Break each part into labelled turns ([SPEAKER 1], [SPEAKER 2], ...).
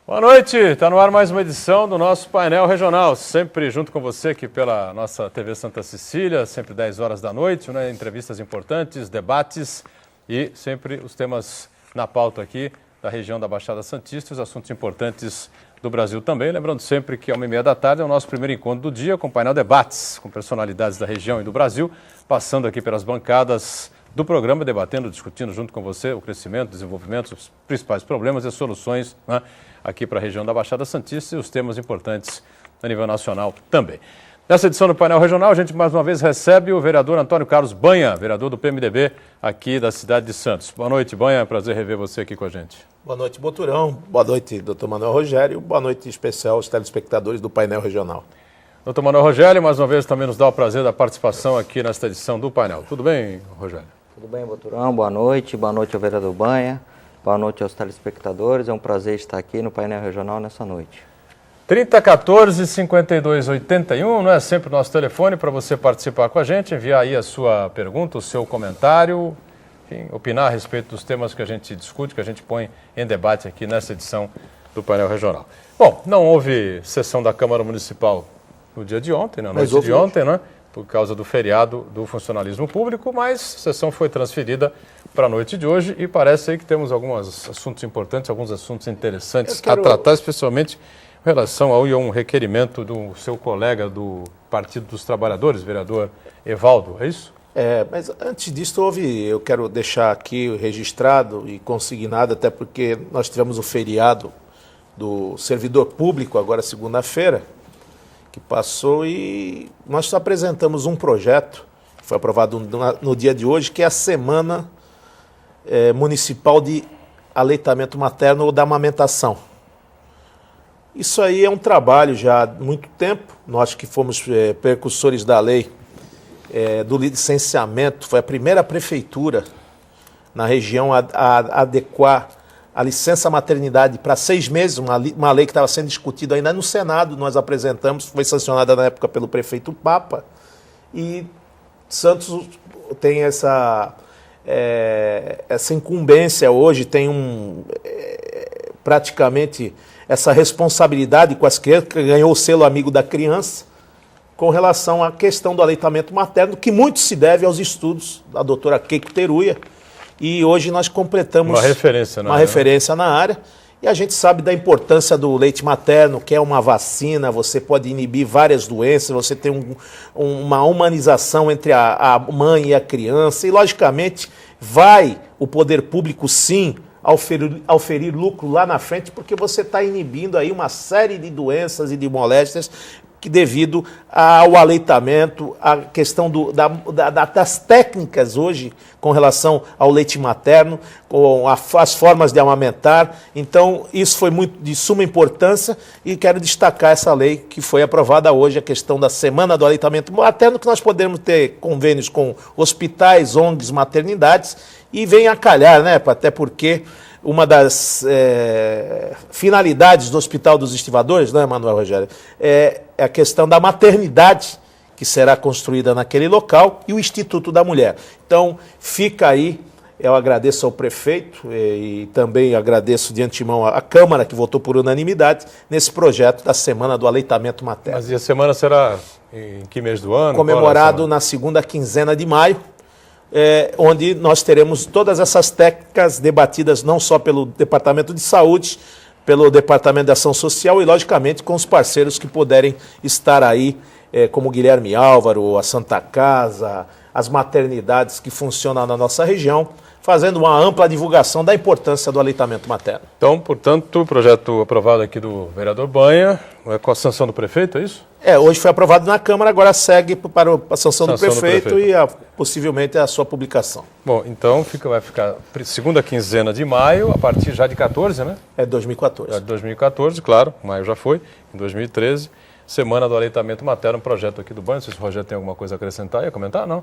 [SPEAKER 1] Boa noite, está no ar mais uma edição do nosso painel regional, sempre junto com você aqui pela nossa TV Santa Cecília, sempre 10 horas da noite, né? Entrevistas importantes, debates e sempre os temas na pauta aqui da região da Baixada Santista, os assuntos importantes do Brasil também. Lembrando sempre que às 1h30 da tarde é o nosso primeiro encontro do dia com o painel Debates, com personalidades da região e do Brasil, passando aqui pelas bancadas do programa, debatendo, discutindo junto com você o crescimento, desenvolvimento, os principais problemas e soluções, né, aqui para a região da Baixada Santista e os temas importantes a nível nacional também. Nessa edição do painel regional, a gente mais uma vez recebe o vereador Antônio Carlos Banha, vereador do PMDB aqui da cidade de Santos. Boa noite, Banha, é um prazer rever você aqui com a gente.
[SPEAKER 2] Boa noite, Boturão. Boa noite, doutor Manuel Rogério. Boa noite especial aos telespectadores do painel regional.
[SPEAKER 1] Doutor Manuel Rogério, mais uma vez também nos dá o prazer da participação aqui nesta edição do painel. Tudo bem, Rogério?
[SPEAKER 3] Tudo bem, Boturão? Boa noite ao vereador Banha, boa noite aos telespectadores. É um prazer estar aqui no painel regional nessa noite.
[SPEAKER 1] 3014-5281, não é sempre o nosso telefone para você participar com a gente, enviar aí a sua pergunta, o seu comentário, enfim, opinar a respeito dos temas que a gente discute, que a gente põe em debate aqui nessa edição do painel regional. Bom, não houve sessão da Câmara Municipal no dia de ontem, na noite de ontem, né? Por causa do feriado do funcionalismo público, mas a sessão foi transferida para a noite de hoje e parece aí que temos alguns assuntos importantes, alguns assuntos interessantes a tratar, especialmente em relação a um requerimento do seu colega do Partido dos Trabalhadores, vereador Evaldo, é isso?
[SPEAKER 2] Mas antes disso, eu quero deixar aqui registrado e consignado, até porque nós tivemos o feriado do servidor público, agora segunda-feira, que passou, e nós apresentamos um projeto, que foi aprovado no dia de hoje, que é a Semana Municipal de Aleitamento Materno ou da Amamentação. Isso aí é um trabalho já há muito tempo, nós que fomos precursores da lei do licenciamento, foi a primeira prefeitura na região a adequar a licença maternidade para 6 meses, uma lei que estava sendo discutida ainda no Senado, nós apresentamos, foi sancionada na época pelo prefeito Papa, e Santos tem essa incumbência hoje, tem praticamente essa responsabilidade com as crianças, que ganhou o selo Amigo da Criança, com relação à questão do aleitamento materno, que muito se deve aos estudos da doutora Keiko Teruya, e hoje nós completamos uma referência na área, e a gente sabe da importância do leite materno, que é uma vacina, você pode inibir várias doenças, você tem uma humanização entre a mãe e a criança, e logicamente vai o poder público sim auferir lucro lá na frente, porque você está inibindo aí uma série de doenças e de moléstias que devido ao aleitamento, a questão das técnicas hoje com relação ao leite materno, com as formas de amamentar. Então, isso foi muito de suma importância e quero destacar essa lei que foi aprovada hoje, a questão da Semana do Aleitamento Materno, que nós podemos ter convênios com hospitais, ONGs, maternidades, e vem a calhar, né? Até porque uma das finalidades do Hospital dos Estivadores, né, Manuel Rogério, é a questão da maternidade que será construída naquele local e o Instituto da Mulher. Então, fica aí, eu agradeço ao prefeito e também agradeço de antemão à Câmara, que votou por unanimidade, nesse projeto da Semana do Aleitamento Materno.
[SPEAKER 1] Mas e a semana será em que mês do ano?
[SPEAKER 2] Comemorado na segunda quinzena de maio, onde nós teremos todas essas técnicas debatidas não só pelo Departamento de Saúde, pelo Departamento de Ação Social e, logicamente, com os parceiros que puderem estar aí, como Guilherme Álvaro, a Santa Casa, as maternidades que funcionam na nossa região, fazendo uma ampla divulgação da importância do aleitamento materno.
[SPEAKER 1] Então, portanto, o projeto aprovado aqui do vereador Banha, com a sanção do prefeito, é isso?
[SPEAKER 2] Hoje foi aprovado na Câmara, agora segue para a sanção do prefeito e possivelmente a sua publicação.
[SPEAKER 1] Bom, então vai ficar segunda quinzena de maio, a partir já de 14, né?
[SPEAKER 2] 2014.
[SPEAKER 1] Já de 2014, claro, maio já foi, em 2013, Semana do Aleitamento Materno, um projeto aqui do Banha. Não sei se o Rogério tem alguma coisa a acrescentar e a comentar, não?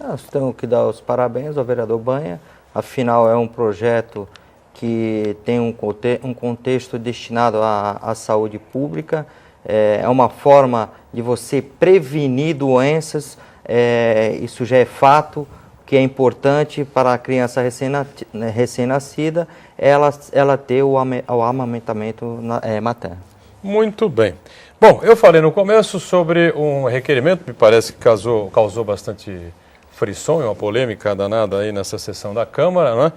[SPEAKER 3] Nós temos que dar os parabéns ao vereador Banha, afinal é um projeto que tem um contexto destinado à saúde pública, é uma forma de você prevenir doenças, isso já é fato, que é importante para a criança recém-nascida, ela ter o amamentamento materno.
[SPEAKER 1] Muito bem. Bom, eu falei no começo sobre um requerimento, me parece que causou bastante frisson e uma polêmica danada aí nessa sessão da Câmara, né?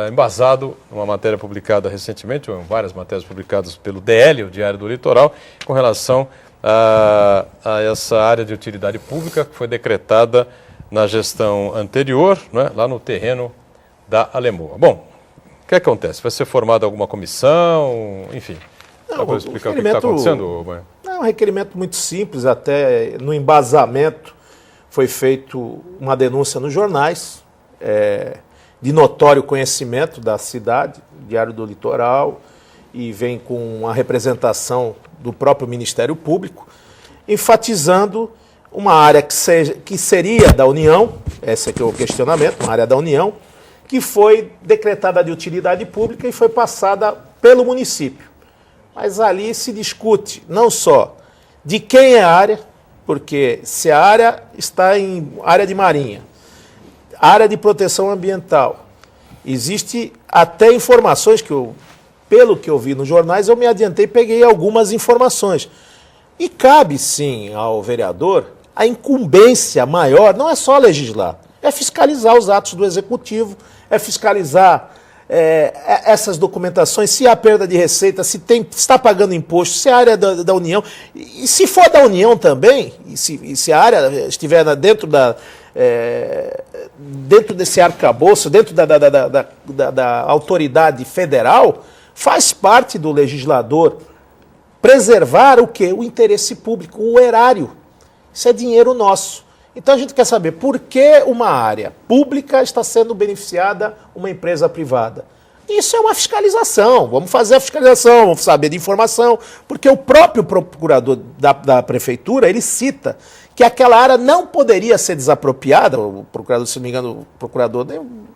[SPEAKER 1] Embasado numa matéria publicada recentemente, ou em várias matérias publicadas pelo DL, o Diário do Litoral, com relação a essa área de utilidade pública que foi decretada na gestão anterior, né, lá no terreno da Alemoa. Bom, o que acontece? Vai ser formada alguma comissão, enfim. Não, para explicar o que está acontecendo, Banha?
[SPEAKER 2] É um requerimento muito simples, até no embasamento foi feito uma denúncia nos jornais, de notório conhecimento da cidade, Diário do Litoral, e vem com uma representação do próprio Ministério Público, enfatizando uma área que seria da União, esse aqui é o questionamento, uma área da União, que foi decretada de utilidade pública e foi passada pelo município. Mas ali se discute não só de quem é a área, porque se a área está em área de marinha, área de proteção ambiental, existe até informações que pelo que eu vi nos jornais, eu me adiantei e peguei algumas informações. E cabe sim ao vereador a incumbência maior, não é só legislar, é fiscalizar os atos do executivo, é fiscalizar essas documentações, se há perda de receita, se está pagando imposto, se a área da União, e se for da União também, e se a área estiver dentro desse arcabouço, dentro da autoridade federal, faz parte do legislador preservar o quê? O interesse público, o erário. Isso é dinheiro nosso. Então a gente quer saber por que uma área pública está sendo beneficiada uma empresa privada. Isso é uma fiscalização, vamos fazer a fiscalização, vamos saber de informação, porque o próprio procurador da prefeitura, ele cita que aquela área não poderia ser desapropriada, o procurador, se não me engano, o procurador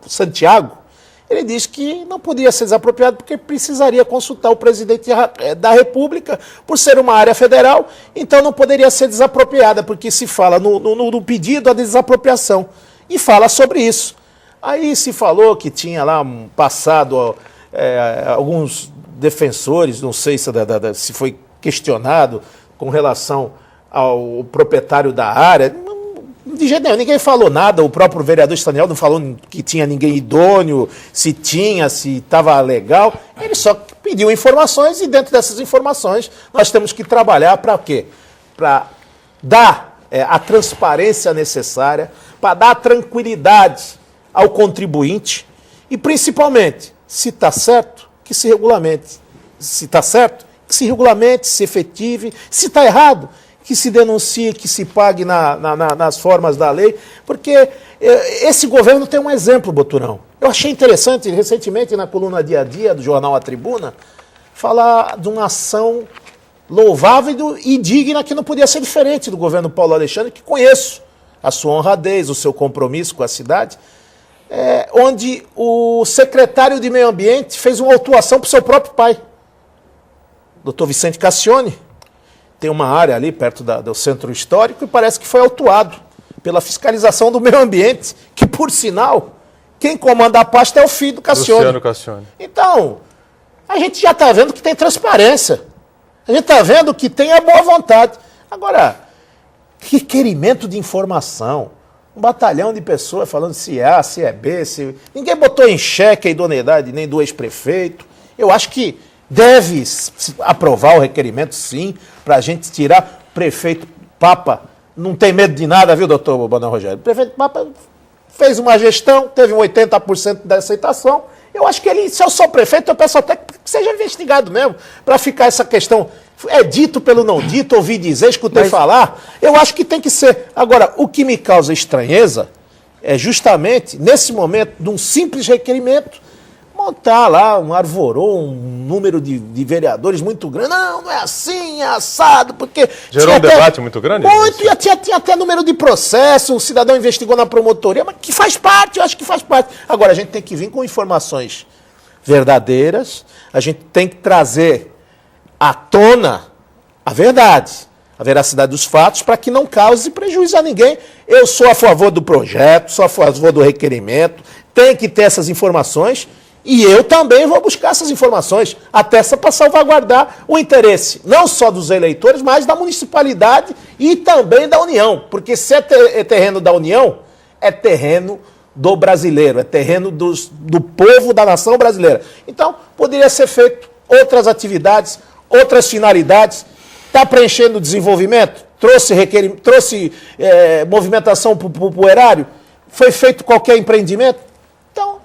[SPEAKER 2] Santiago, ele diz que não podia ser desapropriado porque precisaria consultar o presidente da República, por ser uma área federal, então não poderia ser desapropriada, porque se fala no pedido a desapropriação, e fala sobre isso. Aí se falou que tinha lá passado alguns defensores, não sei se foi questionado com relação ao proprietário da área. De jeito nenhum, ninguém falou nada, o próprio vereador Staniel não falou que tinha ninguém idôneo, se estava legal, ele só pediu informações e dentro dessas informações nós temos que trabalhar para quê? Para dar a transparência necessária, para dar a tranquilidade ao contribuinte e principalmente, se está certo, que se regulamente, se está certo, que se regulamente, se efetive, se está errado, que se denuncie, que se pague nas formas da lei, porque esse governo tem um exemplo, Boturão. Eu achei interessante, recentemente, na coluna Dia a Dia, do jornal A Tribuna, falar de uma ação louvável e digna que não podia ser diferente do governo Paulo Alexandre, que conheço a sua honradez, o seu compromisso com a cidade, onde o secretário de Meio Ambiente fez uma autuação para o seu próprio pai, doutor Vicente Cassione. Tem uma área ali perto do centro histórico e parece que foi autuado pela fiscalização do meio ambiente, que, por sinal, quem comanda a pasta é o filho do Cassione.
[SPEAKER 1] Luciano Cassione.
[SPEAKER 2] Então, a gente já está vendo que tem transparência. A gente está vendo que tem a boa vontade. Agora, requerimento de informação. Um batalhão de pessoas falando se é A, se é B, se... Ninguém botou em xeque a idoneidade nem do ex-prefeito. Eu acho que deve aprovar o requerimento, sim, para a gente tirar. Prefeito Papa não tem medo de nada, viu, doutor Banão Rogério? O prefeito Papa fez uma gestão, teve um 80% da aceitação. Eu acho que ele, se eu sou prefeito, eu peço até que seja investigado mesmo, para ficar essa questão. É dito pelo não dito, ouvi dizer, escutei falar. Eu acho que tem que ser. Agora, o que me causa estranheza é justamente, nesse momento, de um simples requerimento, montar lá um arvorô, um número de vereadores muito grande. Não é assim, é assado, porque...
[SPEAKER 1] Gerou um debate muito grande?
[SPEAKER 2] Muito, e tinha até número de processo, o cidadão investigou na promotoria, mas que faz parte, eu acho que faz parte. Agora, a gente tem que vir com informações verdadeiras, a gente tem que trazer à tona a verdade, a veracidade dos fatos, para que não cause prejuízo a ninguém. Eu sou a favor do projeto, sou a favor do requerimento, tem que ter essas informações e eu também vou buscar essas informações, até para salvaguardar o interesse, não só dos eleitores, mas da municipalidade e também da União. Porque se é terreno da União, é terreno do brasileiro, é terreno do povo da nação brasileira. Então, poderia ser feito outras atividades, outras finalidades. Está preenchendo o desenvolvimento? Trouxe movimentação para o erário? Foi feito qualquer empreendimento? Então,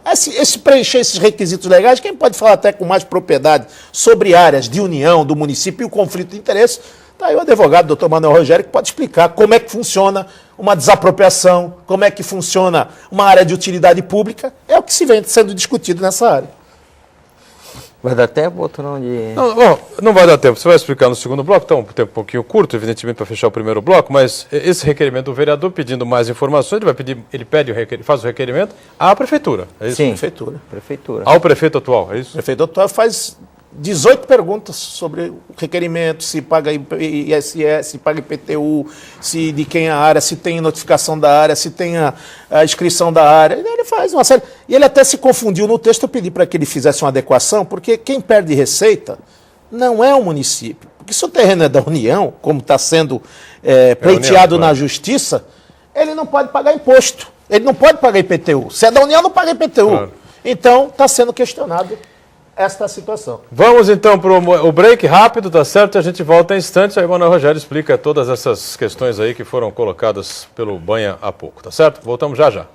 [SPEAKER 2] preencher esses requisitos legais, quem pode falar até com mais propriedade sobre áreas de união do município e o conflito de interesse, está aí o advogado, doutor Manuel Rogério, que pode explicar como é que funciona uma desapropriação, como é que funciona uma área de utilidade pública, é o que se vem sendo discutido nessa área.
[SPEAKER 3] Vai dar tempo, outro não de...
[SPEAKER 1] Não vai dar tempo. Você vai explicar no segundo bloco, então, um tempo um pouquinho curto, evidentemente, para fechar o primeiro bloco, mas esse requerimento do vereador pedindo mais informações, ele faz o requerimento à prefeitura, é isso?
[SPEAKER 3] Sim,
[SPEAKER 2] prefeitura.
[SPEAKER 1] Ao prefeito atual, é isso?
[SPEAKER 2] O prefeito atual faz 18 perguntas sobre o requerimento, se paga ISS, se paga IPTU, se de quem é a área, se tem notificação da área, se tem a inscrição da área. Ele faz uma série. E ele até se confundiu no texto, eu pedi para que ele fizesse uma adequação, porque quem perde receita não é o município. Porque se o terreno é da União, como está sendo pleiteado na Justiça, ele não pode pagar imposto. Ele não pode pagar IPTU. Se é da União, não paga IPTU. Claro. Então, está sendo questionado esta situação.
[SPEAKER 1] Vamos então para o break rápido, tá certo? A gente volta em instantes, aí o Manuel Rogério explica todas essas questões aí que foram colocadas pelo Banha há pouco, tá certo? Voltamos já já.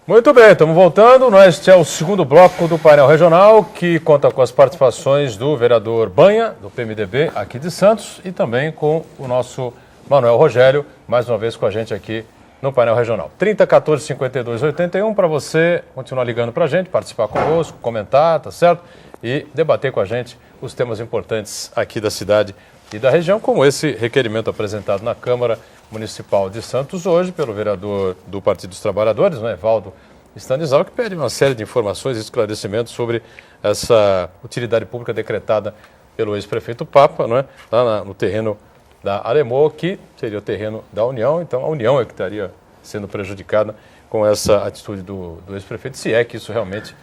[SPEAKER 1] Muito bem, estamos voltando. Este é o segundo bloco do painel regional, que conta com as participações do vereador Banha, do PMDB aqui de Santos, e também com o nosso Manuel Rogério, mais uma vez com a gente aqui no painel regional. 30 14 52 81 para você continuar ligando para a gente, participar conosco, comentar, tá certo? E debater com a gente os temas importantes aqui da cidade e da região, como esse requerimento apresentado na Câmara Municipal de Santos hoje pelo vereador do Partido dos Trabalhadores, né, Evaldo Stanislau, que pede uma série de informações e esclarecimentos sobre essa utilidade pública decretada pelo ex-prefeito Papa, não é? Lá no terreno da Aremoa, que seria o terreno da União, então a União é que estaria sendo prejudicada com essa atitude do ex-prefeito, se é que isso realmente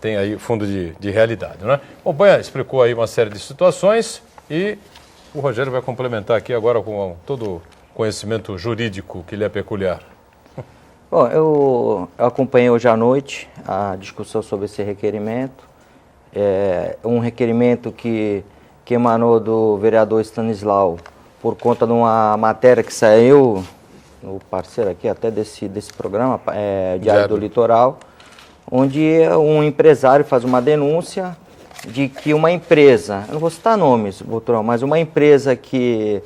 [SPEAKER 1] tem aí fundo de realidade, né? O Banha explicou aí uma série de situações e o Rogério vai complementar aqui agora com todo o conhecimento jurídico que lhe é peculiar.
[SPEAKER 3] Bom, eu acompanhei hoje à noite a discussão sobre esse requerimento, um requerimento que emanou do vereador Stanislau, por conta de uma matéria que saiu, o parceiro aqui até desse programa, Diário do Litoral, onde um empresário faz uma denúncia de que uma empresa, eu não vou citar nomes, doutor, mas uma empresa que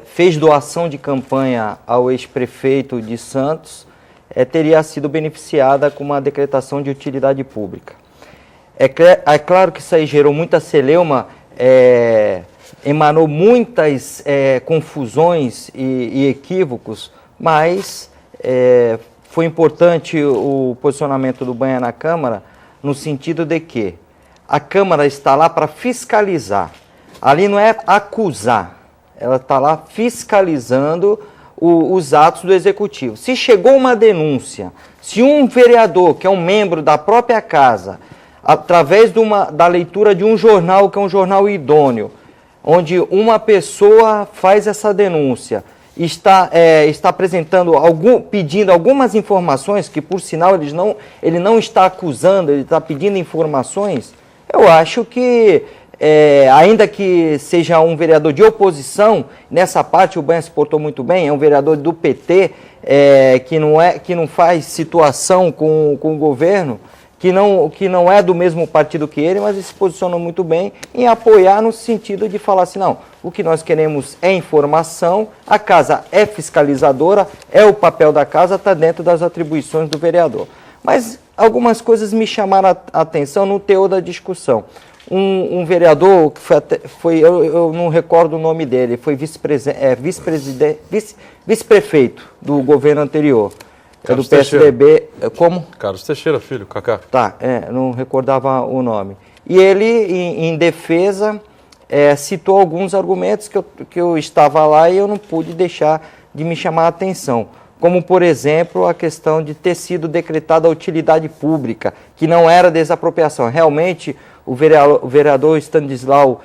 [SPEAKER 3] fez doação de campanha ao ex-prefeito de Santos, teria sido beneficiada com uma decretação de utilidade pública. É claro que isso aí gerou muita celeuma, emanou muitas confusões e equívocos, mas foi importante o posicionamento do Banha na Câmara, no sentido de que a Câmara está lá para fiscalizar. Ali não é acusar, ela está lá fiscalizando os atos do Executivo. Se chegou uma denúncia, se um vereador, que é um membro da própria casa, através da leitura de um jornal, que é um jornal idôneo, onde uma pessoa faz essa denúncia, está apresentando, pedindo algumas informações, que por sinal ele não está acusando, ele está pedindo informações, eu acho que, ainda que seja um vereador de oposição, nessa parte o Banha se portou muito bem, é um vereador do PT, que não faz situação com o governo, que não é do mesmo partido que ele, mas ele se posicionou muito bem em apoiar no sentido de falar assim, não, o que nós queremos é informação, a casa é fiscalizadora, é o papel da casa, está dentro das atribuições do vereador. Mas algumas coisas me chamaram a atenção no teor da discussão. Um vereador, que eu não recordo o nome dele, foi vice-prefeito do governo anterior.
[SPEAKER 1] Carlos
[SPEAKER 3] do PSDB,
[SPEAKER 1] Teixeira.
[SPEAKER 3] Como?
[SPEAKER 1] Carlos Teixeira, filho, Cacá.
[SPEAKER 3] Tá, não recordava o nome. E ele, em defesa, citou alguns argumentos que eu estava lá e eu não pude deixar de me chamar a atenção. Como, por exemplo, a questão de ter sido decretada a utilidade pública, que não era desapropriação. Realmente, o vereador Stanislau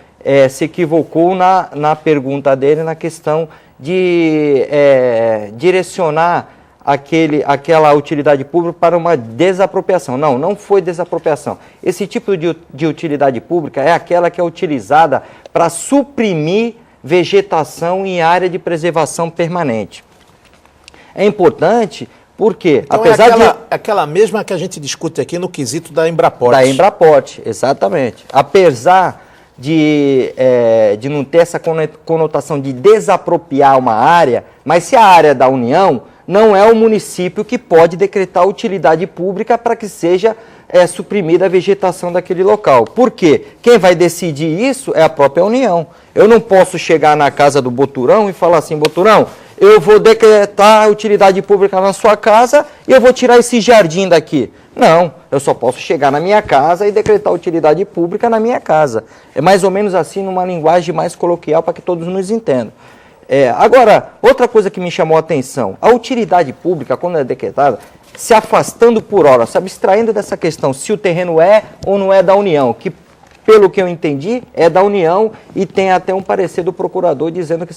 [SPEAKER 3] se equivocou na pergunta dele, na questão de direcionar aquela utilidade pública para uma desapropriação. Não, não foi desapropriação. Esse tipo de utilidade pública é aquela que é utilizada para suprimir vegetação em área de preservação permanente. É importante porque,
[SPEAKER 2] então
[SPEAKER 3] apesar
[SPEAKER 2] aquela mesma que a gente discute aqui no quesito da Embraport.
[SPEAKER 3] Da Embraport, exatamente. Apesar de não ter essa conotação de desapropriar uma área, mas se a área é da União, não é o município que pode decretar utilidade pública para que seja suprimida a vegetação daquele local. Por quê? Quem vai decidir isso é a própria União. Eu não posso chegar na casa do Boturão e falar assim, Boturão, eu vou decretar utilidade pública na sua casa e eu vou tirar esse jardim daqui. Não, eu só posso chegar na minha casa e decretar utilidade pública na minha casa. É mais ou menos assim, numa linguagem mais coloquial, para que todos nos entendam. Agora, outra coisa que me chamou a atenção, a utilidade pública, quando é decretada, se afastando por hora, se abstraindo dessa questão, se o terreno é ou não é da União, que, pelo que eu entendi, é da União e tem até um parecer do procurador dizendo que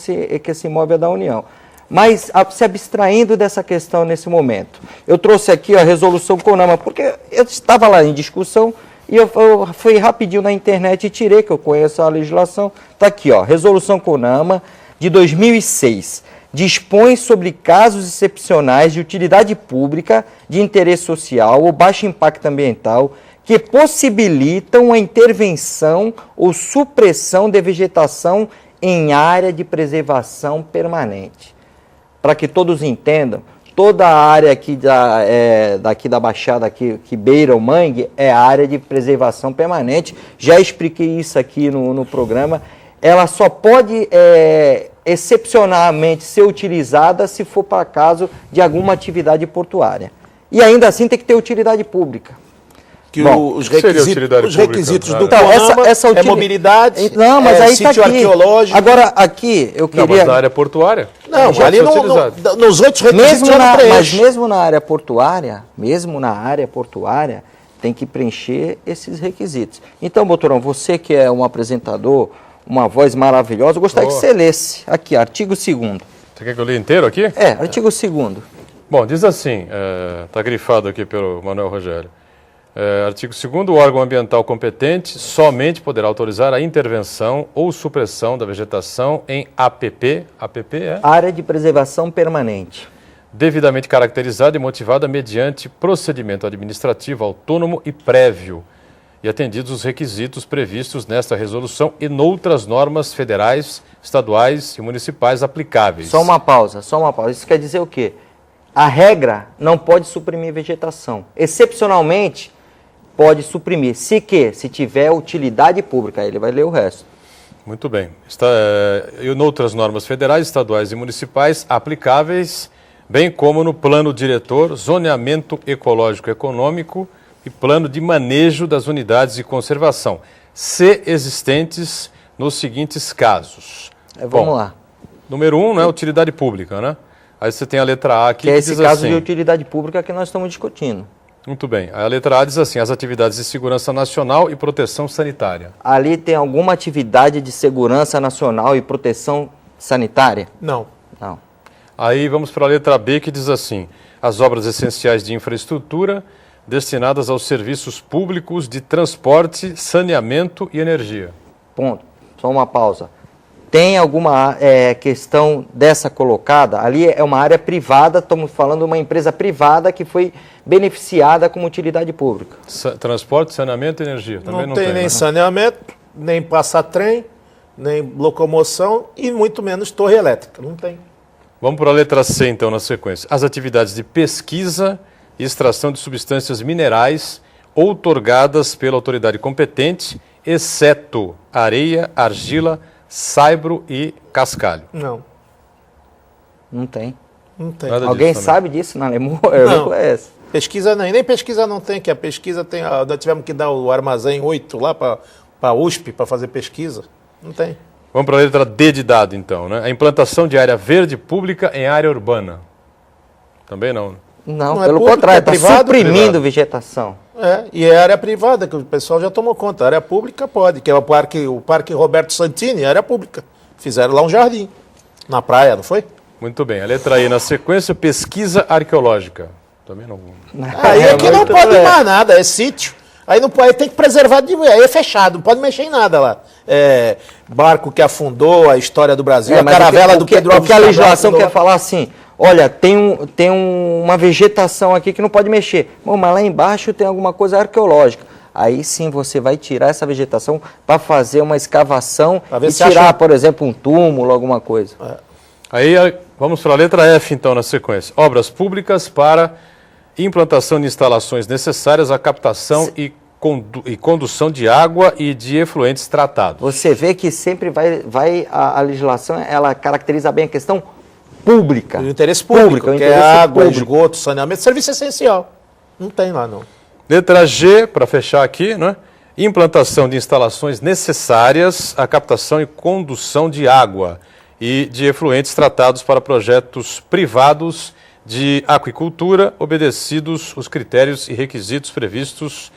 [SPEAKER 3] esse imóvel é da União. Mas se abstraindo dessa questão nesse momento, eu trouxe aqui a resolução CONAMA, porque eu estava lá em discussão e eu fui rapidinho na internet e tirei, que eu conheço a legislação. Está aqui, ó, resolução CONAMA de 2006. Dispõe sobre casos excepcionais de utilidade pública, de interesse social ou baixo impacto ambiental que possibilitam a intervenção ou supressão de vegetação em área de preservação permanente. Para que todos entendam, toda a área aqui daqui da Baixada, que beira o mangue, é área de preservação permanente. Já expliquei isso aqui no programa. Ela só pode excepcionalmente ser utilizada se for para caso de alguma atividade portuária. E ainda assim tem que ter utilidade pública.
[SPEAKER 2] Que os requisitos do
[SPEAKER 3] então,
[SPEAKER 2] CONAMA mobilidade,
[SPEAKER 3] não, mas aí
[SPEAKER 2] sítio arqueológico.
[SPEAKER 3] Agora, aqui, eu queria...
[SPEAKER 1] Não, mas na área portuária?
[SPEAKER 2] Não, ali nos outros requisitos
[SPEAKER 3] mas mesmo na área portuária, tem que preencher esses requisitos. Então, Boturão, você que é um apresentador, uma voz maravilhosa, eu gostaria que você lesse aqui, artigo 2º.
[SPEAKER 1] Você quer que eu leia inteiro aqui?
[SPEAKER 3] Artigo 2º.
[SPEAKER 1] Bom, diz assim, está grifado aqui pelo Manuel Rogério. Artigo 2º, o órgão ambiental competente somente poderá autorizar a intervenção ou supressão da vegetação em APP
[SPEAKER 3] Área de Preservação Permanente.
[SPEAKER 1] Devidamente caracterizada e motivada mediante procedimento administrativo autônomo e prévio, e atendidos os requisitos previstos nesta resolução e noutras normas federais, estaduais e municipais aplicáveis.
[SPEAKER 3] Só uma pausa. Isso quer dizer o quê? A regra não pode suprimir vegetação. Excepcionalmente, pode suprimir. Se tiver utilidade pública, aí ele vai ler o resto.
[SPEAKER 1] Muito bem. E noutras normas federais, estaduais e municipais aplicáveis, bem como no plano diretor, zoneamento ecológico econômico e plano de manejo das unidades de conservação, se existentes nos seguintes casos.
[SPEAKER 3] Vamos lá.
[SPEAKER 1] Número 1, né, utilidade pública, né? Aí você tem a letra A aqui
[SPEAKER 3] que é esse
[SPEAKER 1] diz
[SPEAKER 3] caso
[SPEAKER 1] assim,
[SPEAKER 3] de utilidade pública que nós estamos discutindo.
[SPEAKER 1] Muito bem. A letra A diz assim, as atividades de segurança nacional e proteção sanitária.
[SPEAKER 3] Ali tem alguma atividade de segurança nacional e proteção sanitária?
[SPEAKER 2] Não.
[SPEAKER 1] Aí vamos para a letra B, que diz assim, as obras essenciais de infraestrutura destinadas aos serviços públicos de transporte, saneamento e energia.
[SPEAKER 3] Ponto. Só uma pausa. Tem alguma questão dessa colocada? Ali é uma área privada, estamos falando de uma empresa privada que foi beneficiada como utilidade pública.
[SPEAKER 1] Transporte, saneamento e energia. Também
[SPEAKER 2] não tem nem saneamento, nem passar trem, nem locomoção e muito menos torre elétrica. Não tem.
[SPEAKER 1] Vamos para a letra C, então, na sequência. As atividades de pesquisa e extração de substâncias minerais outorgadas pela autoridade competente, exceto areia, argila, saibro e cascalho.
[SPEAKER 2] Não.
[SPEAKER 3] Não tem.
[SPEAKER 2] Alguém
[SPEAKER 3] sabe disso na Alemanha? Eu não conheço.
[SPEAKER 2] Pesquisa nem pesquisa não tem, que a pesquisa tem. Nós tivemos que dar o armazém 8 lá para a USP para fazer pesquisa. Não tem.
[SPEAKER 1] Vamos para a letra D de dado, então, né? A implantação de área verde pública em área urbana. Também não.
[SPEAKER 3] Não,
[SPEAKER 2] Não é
[SPEAKER 3] pelo
[SPEAKER 2] público,
[SPEAKER 3] contrário,
[SPEAKER 2] é
[SPEAKER 3] está
[SPEAKER 2] privado,
[SPEAKER 3] suprimindo
[SPEAKER 1] privado.
[SPEAKER 3] vegetação.
[SPEAKER 2] E é área privada, que o pessoal já tomou conta. A área pública pode, que é o Parque Roberto Santini, área pública. Fizeram lá um jardim, na praia, não foi?
[SPEAKER 1] Muito bem. A letra I, na sequência, pesquisa arqueológica. Também não.
[SPEAKER 2] Aí é que não
[SPEAKER 3] muito
[SPEAKER 2] pode
[SPEAKER 3] bem.
[SPEAKER 2] mais nada, é sítio. Aí não pode, aí tem que preservar, aí é fechado, não pode mexer em nada lá. É, barco que afundou, a história do Brasil, a
[SPEAKER 3] mas
[SPEAKER 2] caravela
[SPEAKER 3] o
[SPEAKER 2] do
[SPEAKER 3] que,
[SPEAKER 2] Pedro
[SPEAKER 3] o
[SPEAKER 2] Alves
[SPEAKER 3] que a
[SPEAKER 2] Cabral
[SPEAKER 3] legislação
[SPEAKER 2] afundou
[SPEAKER 3] quer
[SPEAKER 2] lá.
[SPEAKER 3] falar assim, olha, tem uma vegetação aqui que não pode mexer. Bom, mas lá embaixo tem alguma coisa arqueológica. Aí sim você vai tirar essa vegetação para fazer uma escavação
[SPEAKER 2] Pra ver
[SPEAKER 3] e
[SPEAKER 2] se
[SPEAKER 3] tirar,
[SPEAKER 2] acha-
[SPEAKER 3] por exemplo, um túmulo, alguma coisa.
[SPEAKER 1] Aí vamos para a letra F, então, na sequência. Obras públicas para implantação de instalações necessárias à captação e condução de água e de efluentes tratados.
[SPEAKER 3] Você vê que sempre a legislação, ela caracteriza bem a questão pública.
[SPEAKER 2] O interesse público,
[SPEAKER 3] o
[SPEAKER 2] que
[SPEAKER 3] interesse
[SPEAKER 2] é água,
[SPEAKER 3] público.
[SPEAKER 2] esgoto, saneamento, serviço essencial. Não tem lá, não.
[SPEAKER 1] Letra G, para fechar aqui, né? Implantação de instalações necessárias à captação e condução de água e de efluentes tratados para projetos privados de aquicultura, obedecidos os critérios e requisitos previstos,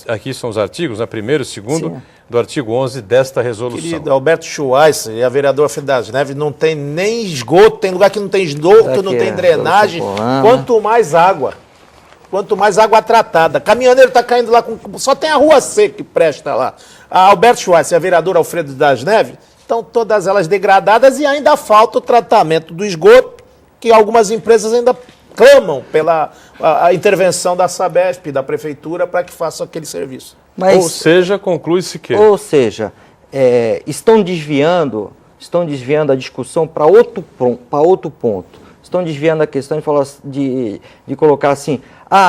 [SPEAKER 1] aqui são os artigos, né? Primeiro e segundo,
[SPEAKER 3] Sim.
[SPEAKER 1] do artigo 11 desta resolução.
[SPEAKER 2] Querido Alberto Schweitzer, a vereadora Fernanda Neves, não tem nem esgoto, tem lugar que não tem esgoto,
[SPEAKER 3] Daqui
[SPEAKER 2] não tem
[SPEAKER 3] é
[SPEAKER 2] drenagem,
[SPEAKER 3] Dolce
[SPEAKER 2] quanto mais água. Quanto mais água tratada. Caminhoneiro está caindo lá, só tem a rua seca que presta lá. A Alberto Schweitzer e a vereadora Alfredo das Neves, estão todas elas degradadas e ainda falta o tratamento do esgoto, que algumas empresas ainda clamam pela a intervenção da Sabesp, da prefeitura, para que façam aquele serviço.
[SPEAKER 3] Mas,
[SPEAKER 1] Ou seja, conclui-se que...
[SPEAKER 3] estão desviando a discussão para outro ponto. Estão desviando a questão de colocar assim,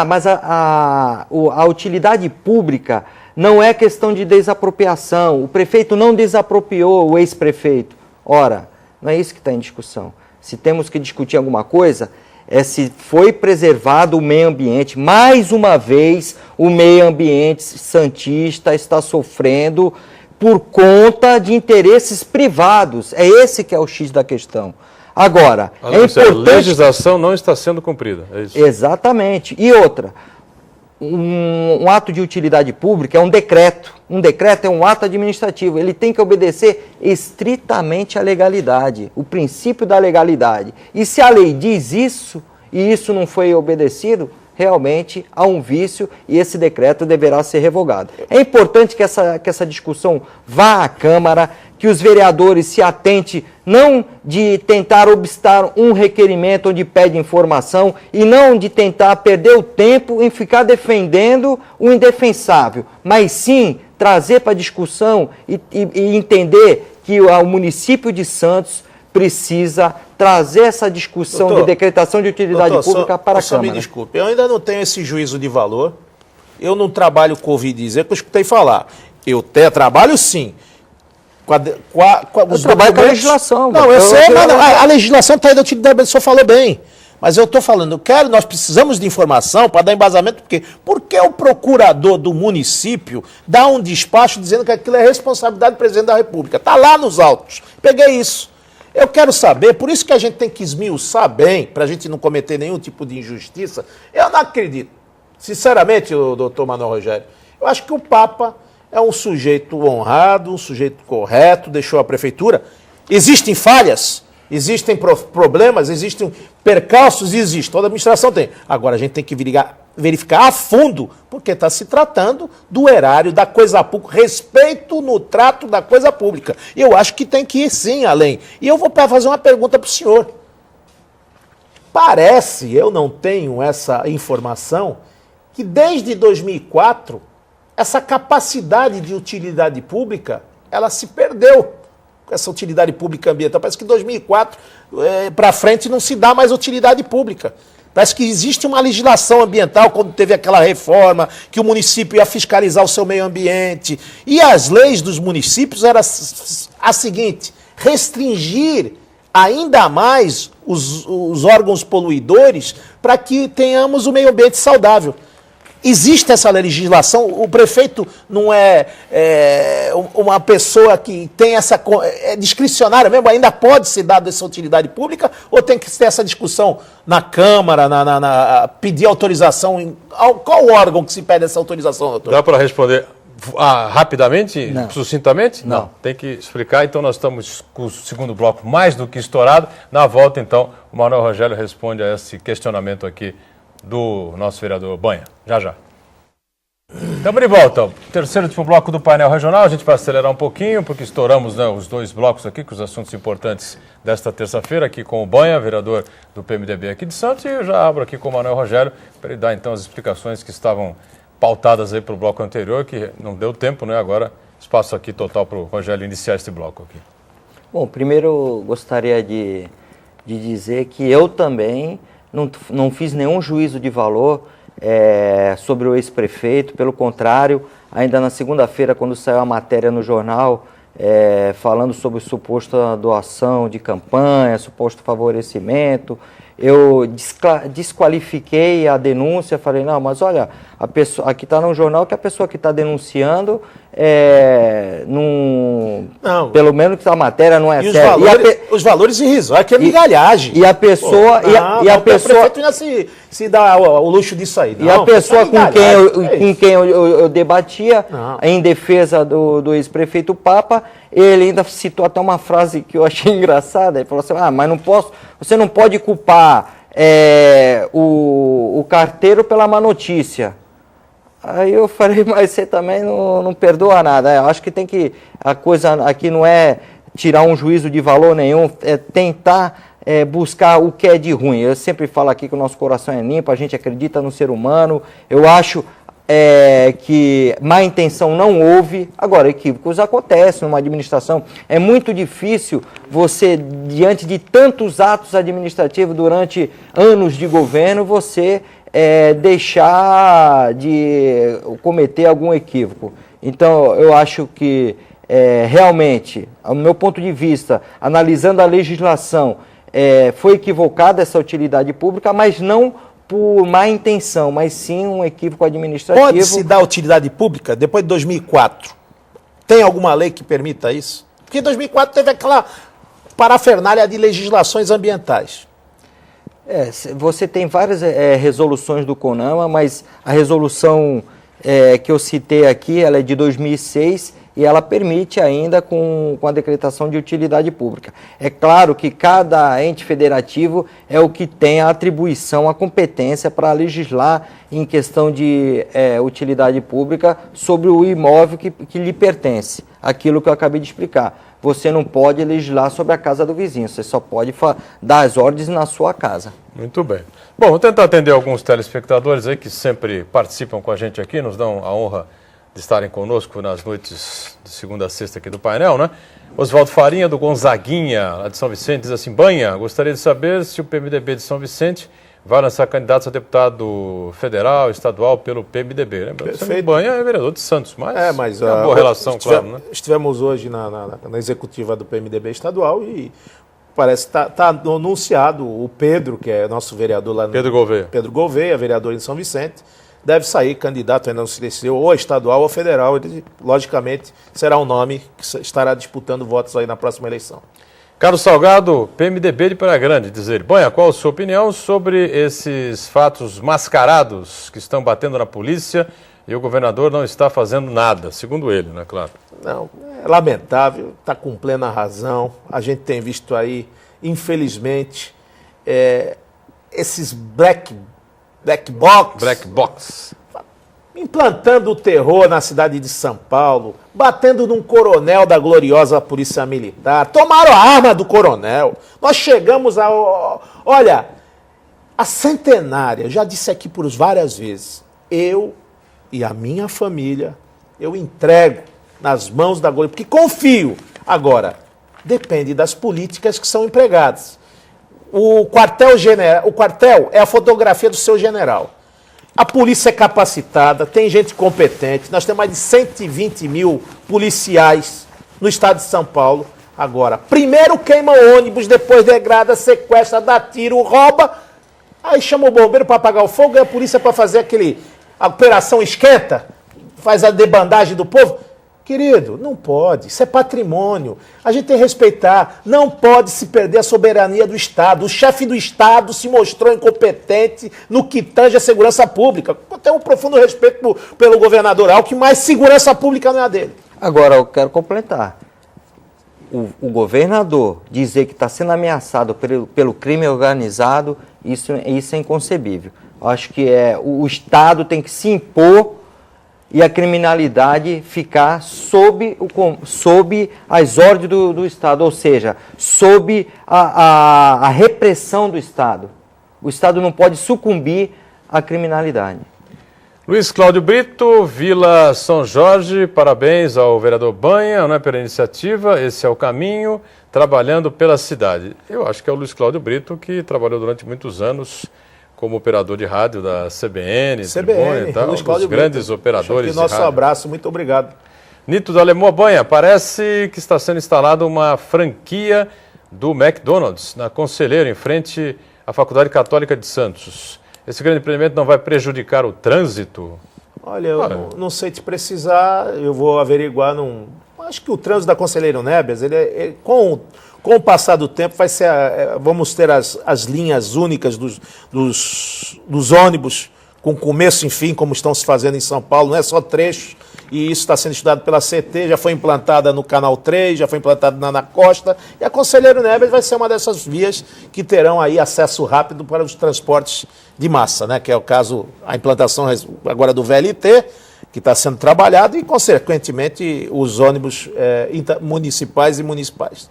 [SPEAKER 3] mas a utilidade pública não é questão de desapropriação, o prefeito não desapropriou o ex-prefeito. Ora, não é isso que está em discussão. Se temos que discutir alguma coisa, é se foi preservado o meio ambiente. Mais uma vez, o meio ambiente santista está sofrendo por conta de interesses privados. É esse que é o X da questão. Agora, é importante...
[SPEAKER 1] A legislação não está sendo cumprida, é isso?
[SPEAKER 3] Exatamente. E outra, um ato de utilidade pública é um decreto. Um decreto é um ato administrativo. Ele tem que obedecer estritamente à legalidade, o princípio da legalidade. E se a lei diz isso, e isso não foi obedecido, realmente há um vício e esse decreto deverá ser revogado. É importante que essa discussão vá à Câmara, que os vereadores se atentem, não de tentar obstar um requerimento onde pede informação e não de tentar perder o tempo em ficar defendendo o indefensável, mas sim trazer para a discussão e entender que o município de Santos precisa trazer essa discussão de decretação de utilidade pública para a Câmara.
[SPEAKER 2] Me desculpe, eu ainda não tenho esse juízo de valor, eu não trabalho com ouvi-dizer, que eu escutei falar. Eu trabalho sim.
[SPEAKER 3] Eu trabalho com a legislação.
[SPEAKER 2] Não, eu sei, mas a legislação está aí da utilidade, o senhor falou bem. Mas eu estou falando, nós precisamos de informação para dar embasamento, porque o procurador do município dá um despacho dizendo que aquilo é responsabilidade do presidente da República. Está lá nos autos. Peguei isso. Eu quero saber, por isso que a gente tem que esmiuçar bem, para a gente não cometer nenhum tipo de injustiça. Eu não acredito, sinceramente, doutor Manuel Rogério, eu acho que o Papa é um sujeito honrado, um sujeito correto, deixou a prefeitura. Existem falhas, existem problemas, existem percalços, existe, toda a administração tem. Agora a gente tem que verificar a fundo, porque está se tratando do erário, da coisa pública, respeito no trato da coisa pública. Eu acho que tem que ir sim além. E eu vou fazer uma pergunta para o senhor. Parece, eu não tenho essa informação, que desde 2004, essa capacidade de utilidade pública, ela se perdeu. Essa utilidade pública ambiental. Parece que 2004 para frente não se dá mais utilidade pública. Parece que existe uma legislação ambiental, quando teve aquela reforma, que o município ia fiscalizar o seu meio ambiente. E as leis dos municípios eram a seguinte: restringir ainda mais os órgãos poluidores para que tenhamos o meio ambiente saudável. Existe essa legislação, o prefeito não é uma pessoa que tem essa... É discricionária mesmo, ainda pode ser dada essa utilidade pública, ou tem que ter essa discussão na Câmara, pedir autorização? Qual órgão que se pede essa autorização, doutor?
[SPEAKER 1] Dá para responder rapidamente,
[SPEAKER 3] Não.
[SPEAKER 1] sucintamente?
[SPEAKER 3] Não.
[SPEAKER 1] Tem que explicar, então nós estamos com o segundo bloco mais do que estourado. Na volta, então, o Manuel Rogério responde a esse questionamento aqui do nosso vereador Banha. Já, já. Estamos de volta. Terceiro e último bloco do painel regional. A gente vai acelerar um pouquinho, porque estouramos, né, os dois blocos aqui, com os assuntos importantes desta terça-feira, aqui com o Banha, vereador do PMDB aqui de Santos, e eu já abro aqui com o Manuel Rogério para ele dar, então, as explicações que estavam pautadas aí para o bloco anterior, que não deu tempo, né? Agora, espaço aqui total para o Rogério iniciar este bloco aqui.
[SPEAKER 3] Bom, primeiro gostaria de dizer que eu também não fiz nenhum juízo de valor sobre o ex-prefeito. Pelo contrário, ainda na segunda-feira, quando saiu a matéria no jornal, falando sobre suposta doação de campanha, suposto favorecimento, eu desqualifiquei a denúncia, falei, não, mas olha, a pessoa, aqui está no jornal que a pessoa que está denunciando,
[SPEAKER 2] Não.
[SPEAKER 3] pelo menos que a matéria não é
[SPEAKER 2] E
[SPEAKER 3] séria.
[SPEAKER 2] os valores irrisórios, que é migalhagem.
[SPEAKER 3] E a pessoa...
[SPEAKER 2] O prefeito ia se dá o luxo disso aí.
[SPEAKER 3] E a pessoa com quem eu debatia,
[SPEAKER 2] Não.
[SPEAKER 3] em defesa do ex-prefeito Papa, ele ainda citou até uma frase que eu achei engraçada. Ele falou assim, mas você não pode culpar o carteiro pela má notícia. Aí eu falei, mas você também não perdoa nada. Eu acho que a coisa aqui não é tirar um juízo de valor nenhum, é tentar buscar o que é de ruim. Eu sempre falo aqui que o nosso coração é limpo, a gente acredita no ser humano. Eu acho que má intenção não houve. Agora, equívocos acontecem numa administração. É muito difícil você, diante de tantos atos administrativos durante anos de governo, você deixar de cometer algum equívoco. Então, eu acho que realmente, ao meu ponto de vista, analisando a legislação, foi equivocada essa utilidade pública, mas não por má intenção, mas sim um equívoco administrativo.
[SPEAKER 2] Pode-se dar utilidade pública depois de 2004? Tem alguma lei que permita isso? Porque em 2004 teve aquela parafernália de legislações ambientais.
[SPEAKER 3] Você tem várias resoluções do CONAMA, mas a resolução que eu citei aqui, ela é de 2006 e ela permite ainda com a decretação de utilidade pública. É claro que cada ente federativo é o que tem a atribuição, a competência para legislar em questão de utilidade pública sobre o imóvel que lhe pertence, aquilo que eu acabei de explicar. Você não pode legislar sobre a casa do vizinho, você só pode dar as ordens na sua casa.
[SPEAKER 1] Muito bem. Bom, vou tentar atender alguns telespectadores aí que sempre participam com a gente aqui, nos dão a honra de estarem conosco nas noites de segunda a sexta aqui do painel, né? Oswaldo Farinha, do Gonzaguinha, lá de São Vicente, diz assim, Banha, gostaria de saber se o PMDB de São Vicente vai lançar candidatos a deputado federal, estadual pelo PMDB. Lembrando que o Banha é vereador de Santos, mas uma boa relação, claro, né?
[SPEAKER 2] Estivemos hoje na executiva do PMDB estadual e parece que está anunciado o Pedro, que é nosso vereador lá no... Pedro Gouveia, vereador em São Vicente, deve sair candidato, ainda não se decidiu, ou estadual ou federal. Ele, logicamente, será um nome que estará disputando votos aí na próxima eleição.
[SPEAKER 1] Carlos Salgado, PMDB de Praia Grande, diz ele. Banha, qual a sua opinião sobre esses fatos mascarados que estão batendo na polícia e o governador não está fazendo nada, segundo ele, né, claro?
[SPEAKER 2] Não, é lamentável, está com plena razão. A gente tem visto aí, infelizmente, esses black box implantando o terror na cidade de São Paulo, batendo num coronel da gloriosa Polícia Militar, tomaram a arma do coronel. Nós chegamos a... Olha, a centenária, já disse aqui por várias vezes, eu e a minha família, eu entrego nas mãos da glória, porque confio. Agora, depende das políticas que são empregadas. O quartel é a fotografia do seu general. A polícia é capacitada, tem gente competente. Nós temos mais de 120 mil policiais no estado de São Paulo. Agora, primeiro queima o ônibus, depois degrada, sequestra, dá tiro, rouba. Aí chama o bombeiro para apagar o fogo e a polícia para fazer a operação esquenta, faz a debandagem do povo. Querido, não pode, isso é patrimônio. A gente tem que respeitar, não pode se perder a soberania do Estado. O chefe do Estado se mostrou incompetente no que tange a segurança pública. Eu tenho um profundo respeito pelo governador Alckmin, mas segurança pública não é a dele.
[SPEAKER 3] Agora, eu quero completar. O governador dizer que está sendo ameaçado pelo crime organizado, isso é inconcebível. Acho que o Estado tem que se impor e a criminalidade ficar sob as ordens do Estado, ou seja, sob a repressão do Estado. O Estado não pode sucumbir à criminalidade.
[SPEAKER 1] Luiz Cláudio Brito, Vila São Jorge, parabéns ao vereador Banha, não é, pela iniciativa, esse é o caminho, trabalhando pela cidade. Eu acho que é o Luiz Cláudio Brito que trabalhou durante muitos anos como operador de rádio da CBN, Tribuna e tal,
[SPEAKER 2] Luiz
[SPEAKER 1] um dos
[SPEAKER 2] Cláudio
[SPEAKER 1] grandes
[SPEAKER 2] Brito.
[SPEAKER 1] operadores de
[SPEAKER 2] nosso
[SPEAKER 1] rádio.
[SPEAKER 2] abraço, muito obrigado.
[SPEAKER 1] Nito da Lemoa Banha, parece que está sendo instalada uma franquia do McDonald's na Conselheiro, em frente à Faculdade Católica de Santos. Esse grande empreendimento não vai prejudicar o trânsito?
[SPEAKER 2] Olha, eu não sei te precisar, eu vou averiguar. Acho que o trânsito da Conselheiro Neves, com o passar do tempo, vai ser vamos ter as linhas únicas dos ônibus, com começo e fim, como estão se fazendo em São Paulo, não é só trechos. E isso está sendo estudado pela CT, já foi implantada no Canal 3, já foi implantada na Costa, e a Conselheiro Neves vai ser uma dessas vias que terão aí acesso rápido para os transportes de massa, né? Que é o caso, a implantação agora do VLT, que está sendo trabalhado, e, consequentemente, os ônibus municipais e municipais.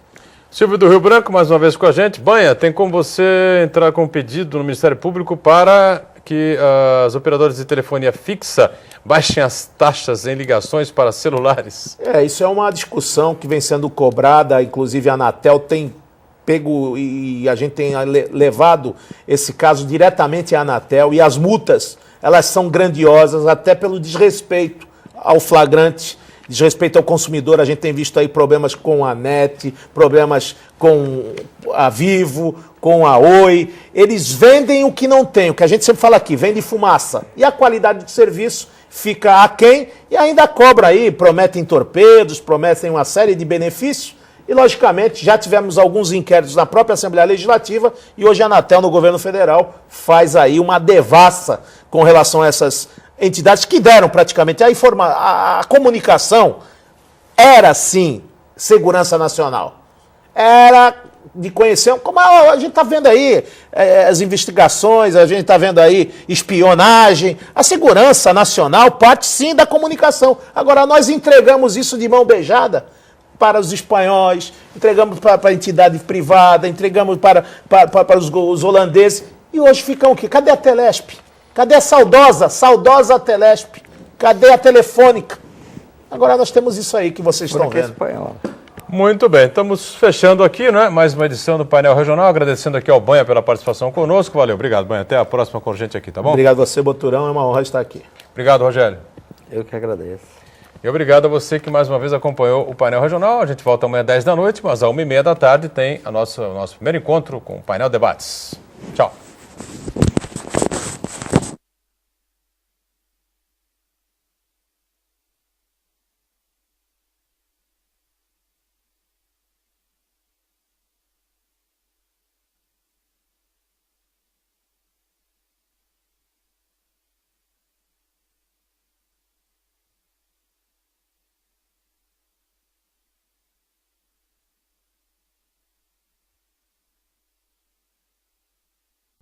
[SPEAKER 1] Silvio do Rio Branco, mais uma vez com a gente. Banha, tem como você entrar com um pedido no Ministério Público para que as operadoras de telefonia fixa baixem as taxas em ligações para celulares?
[SPEAKER 2] Isso é uma discussão que vem sendo cobrada, inclusive a Anatel tem pego e a gente tem levado esse caso diretamente à Anatel, e as multas, elas são grandiosas até pelo desrespeito ao flagrante, desrespeito ao consumidor. A gente tem visto aí problemas com a NET, problemas com a Vivo, com a Oi. Eles vendem o que não tem, o que a gente sempre fala aqui, vende fumaça. E a qualidade do serviço fica aquém e ainda cobra aí, prometem torpedos, prometem uma série de benefícios. E, logicamente, já tivemos alguns inquéritos na própria Assembleia Legislativa e hoje a Anatel, no governo federal, faz aí uma devassa com relação a essas entidades que deram praticamente a comunicação. Era, sim, segurança nacional. Era de conhecer, como a gente está vendo aí as investigações, a gente está vendo aí espionagem. A segurança nacional parte, sim, da comunicação. Agora, nós entregamos isso de mão beijada para os espanhóis, entregamos para a entidade privada, entregamos para os holandeses. E hoje ficam o quê? Cadê a Telesp? Cadê a saudosa Telesp? Cadê a Telefônica? Agora nós temos isso aí que vocês estão vendo.
[SPEAKER 1] Muito bem, estamos fechando aqui, né? Mais uma edição do Painel Regional, agradecendo aqui ao Banha pela participação conosco. Valeu, obrigado, Banha. Até a próxima com a gente aqui, tá bom?
[SPEAKER 2] Obrigado a você, Boturão, é uma honra estar aqui.
[SPEAKER 1] Obrigado, Rogério.
[SPEAKER 3] Eu que agradeço.
[SPEAKER 1] E obrigado a você que mais uma vez acompanhou o Painel Regional. A gente volta amanhã às 10 da noite, mas às 1h30 da tarde tem o nosso primeiro encontro com o Painel Debates. Tchau.